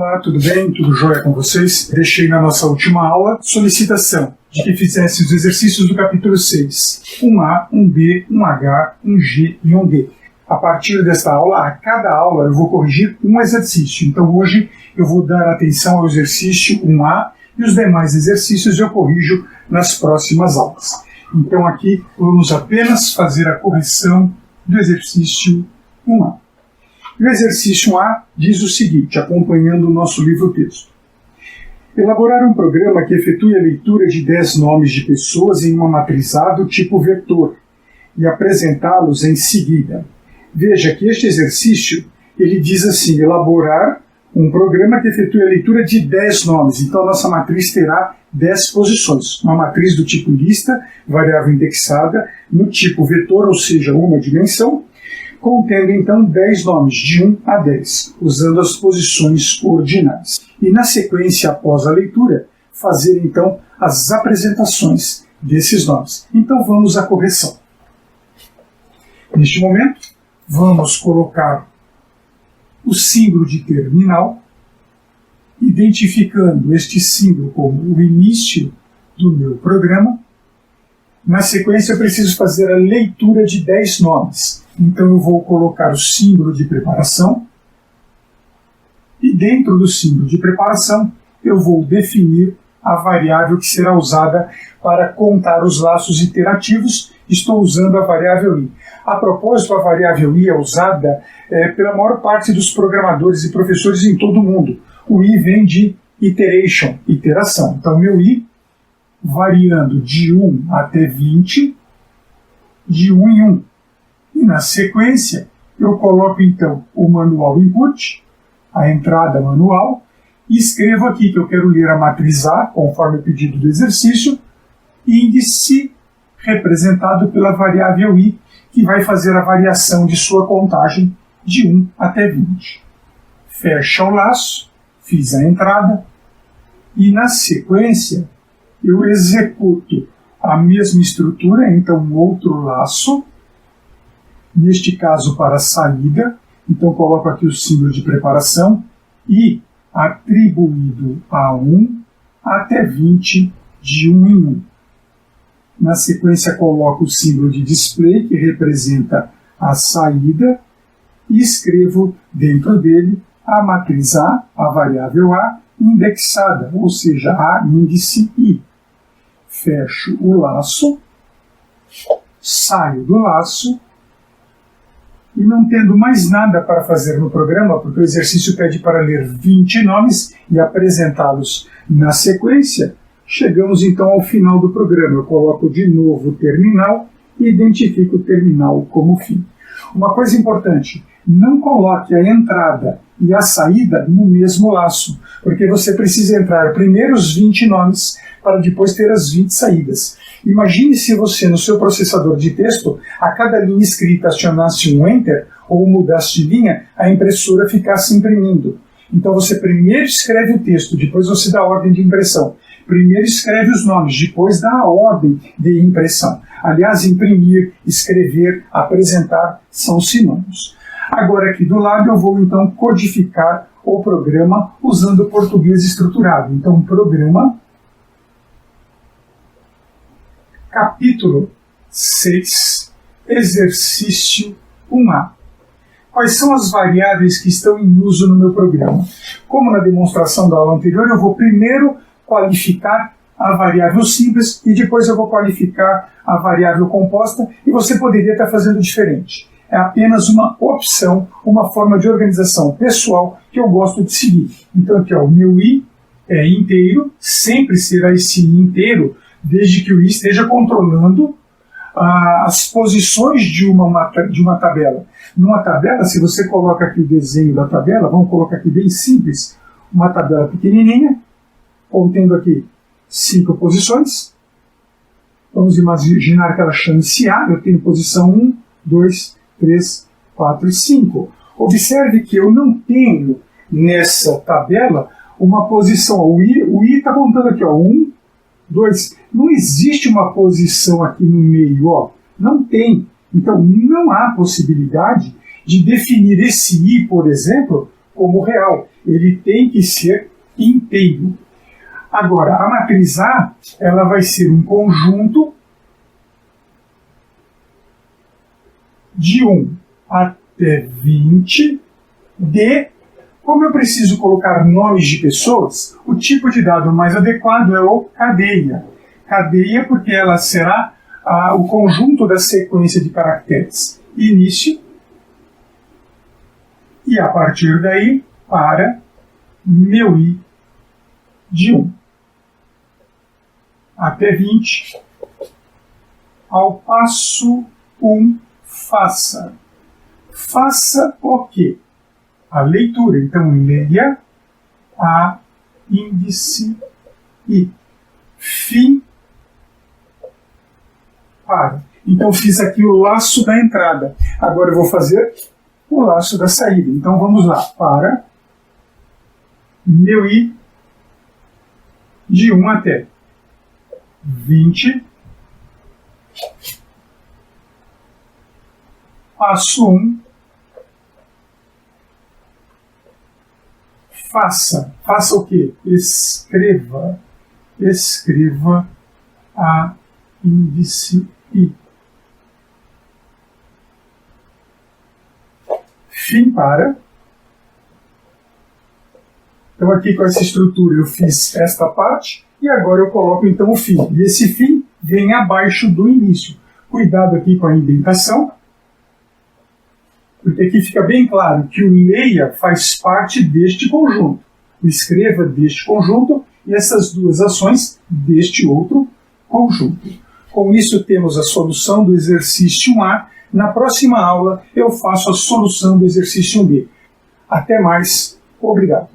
Olá, tudo bem? Tudo jóia com vocês? Deixei na nossa última aula solicitação de que fizesse os exercícios do capítulo 6. 1A, 1B, 1H, 1G e 1D. A partir desta aula, a cada aula eu vou corrigir um exercício. Então hoje eu vou dar atenção ao exercício 1A e os demais exercícios eu corrijo nas próximas aulas. Então aqui vamos apenas fazer a correção do exercício 1A. E o exercício A diz o seguinte, acompanhando o nosso livro-texto. Elaborar um programa que efetue a leitura de 10 nomes de pessoas em uma matriz A do tipo vetor e apresentá-los em seguida. Veja que este exercício, ele diz assim, elaborar um programa que efetue a leitura de 10 nomes. Então a nossa matriz terá 10 posições. Uma matriz do tipo lista, variável indexada, no tipo vetor, ou seja, uma dimensão, contendo então 10 nomes, de 1 a 10, usando as posições ordinais. E na sequência, após a leitura, fazer então as apresentações desses nomes. Então vamos à correção. Neste momento, vamos colocar o símbolo de terminal, identificando este símbolo como o início do meu programa. Na sequência, eu preciso fazer a leitura de 10 nomes. Então, eu vou colocar o símbolo de preparação. E dentro do símbolo de preparação, eu vou definir a variável que será usada para contar os laços iterativos. Estou usando a variável i. A propósito, a variável i é usada pela maior parte dos programadores e professores em todo o mundo. O i vem de iteration, iteração. Então, meu i, variando de 1 até 20, de 1 em 1. E na sequência, eu coloco então o manual input, a entrada manual, e escrevo aqui que eu quero ler a matriz A, conforme o pedido do exercício, índice representado pela variável i, que vai fazer a variação de sua contagem de 1 até 20. Fecha o laço, fiz a entrada, e na sequência eu executo a mesma estrutura, então um outro laço, neste caso para a saída, então coloco aqui o símbolo de preparação e atribuído a 1 até 20 de 1 em 1. Na sequência coloco o símbolo de display, que representa a saída, e escrevo dentro dele a matriz A, a variável A, indexada, ou seja, a índice i. Fecho o laço, saio do laço, e não tendo mais nada para fazer no programa, porque o exercício pede para ler 20 nomes e apresentá-los na sequência, chegamos então ao final do programa. Eu coloco de novo o terminal e identifico o terminal como fim. Uma coisa importante, não coloque a entrada e a saída no mesmo laço, porque você precisa entrar primeiro os 20 nomes para depois ter as 20 saídas. Imagine se você, no seu processador de texto, a cada linha escrita acionasse um Enter ou mudasse de linha, a impressora ficasse imprimindo. Então você primeiro escreve o texto, depois você dá a ordem de impressão. Primeiro escreve os nomes, depois dá a ordem de impressão. Aliás, imprimir, escrever, apresentar são sinônimos. Agora aqui do lado eu vou então codificar o programa usando o português estruturado. Então, programa, capítulo 6, exercício 1A. Quais são as variáveis que estão em uso no meu programa? Como na demonstração da aula anterior, eu vou primeiro qualificar a variável simples e depois eu vou qualificar a variável composta, e você poderia estar fazendo diferente. É apenas uma opção, uma forma de organização pessoal que eu gosto de seguir. Então aqui, ó, o meu i é inteiro, sempre será esse i inteiro, desde que o i esteja controlando as posições de uma tabela. Numa tabela, se você coloca aqui o desenho da tabela, vamos colocar aqui bem simples, uma tabela pequenininha, contendo aqui 5 posições. Vamos imaginar que ela chame-se A, eu tenho posição 1, 2, 3, 4 e 5. Observe que eu não tenho nessa tabela uma posição. O i está contando aqui, ó, 1, 2. Não existe uma posição aqui no meio, ó. Não tem. Então, não há possibilidade de definir esse i, por exemplo, como real. Ele tem que ser inteiro. Agora, a matriz A, ela vai ser um conjunto de 1 até 20 de... Como eu preciso colocar nomes de pessoas, o tipo de dado mais adequado é o cadeia. Cadeia porque ela será o conjunto da sequência de caracteres início e a partir daí para meu i de 1 até 20. Ao passo 1, faça. Faça o quê? A leitura. Então, leia a índice i. Fim para. Então, fiz aqui o laço da entrada. Agora eu vou fazer o laço da saída. Então, vamos lá. Para meu i de 1 até 20. Passo 1. Faça. Faça o quê? Escreva. Escreva a índice i. Fim para. Então aqui com essa estrutura eu fiz esta parte e agora eu coloco então o fim. E esse fim vem abaixo do início. Cuidado aqui com a indentação, porque aqui fica bem claro que o leia faz parte deste conjunto, o escreva deste conjunto e essas duas ações deste outro conjunto. Com isso temos a solução do exercício 1A. Na próxima aula eu faço a solução do exercício 1B. Até mais. Obrigado.